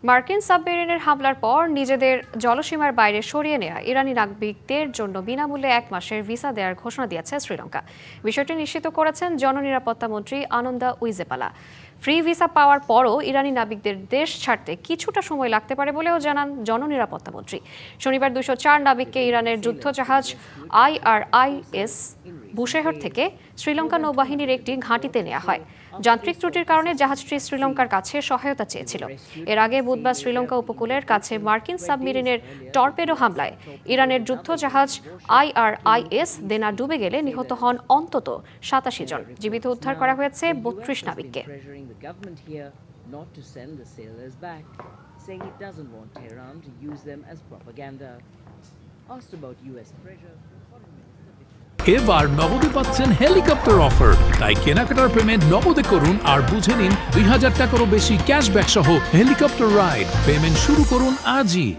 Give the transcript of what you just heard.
মার্কিন সাবমেরিনের হামলার পর নিজেদের জলসীমার বাইরে সরিয়ে নেওয়া ইরানি নাগরিকদের জন্য বিনামূল্যে 1 মাসের ভিসা দেওয়ার ঘোষণা দিয়েছে শ্রীলঙ্কা। বিষয়টি নিশ্চিত করেছেন জননিরাপত্তা মন্ত্রী আনন্দা উইজেপালা। ফ্রি ভিসা পাওয়ার পরও ইরানি নাবিকদের দেশ ছাড়তে কিছুটা সময় লাগতে পারে বলেও জানান জননিরাপত্তা মন্ত্রী। শনিবার 204 নাবিককে ইরানের যুদ্ধজাহাজ IRIS বুশেহর থেকে শ্রীলঙ্কা নৌবাহিনীর একটি ঘাঁটিতে নেওয়া হয়। যান্ত্রিক ত্রুটির কারণে জাহাজটি শ্রীলঙ্কার কাছে সহায়তা চেয়েছিল। এর আগে বুধবার শ্রীলঙ্কা উপকূলের কাছে মার্কিন সাবমেরিনের টর্পেডো হামলায় ইরানের যুদ্ধজাহাজ IRIS দেনা ডুবে গেলে নিহত হন অন্তত 87 জন। জীবিত উদ্ধার করা হয়েছে 32 নাবিককে। এবার নগদে পাচ্ছেন হেলিকপ্টার অফার, তাই কেনাকাটার পেমেন্ট নগদে করুন আর বুঝে নিন 2000 টাকারও বেশি ক্যাশব্যাক সহ হেলিকপ্টার রাইড। পেমেন্ট শুরু করুন আজই।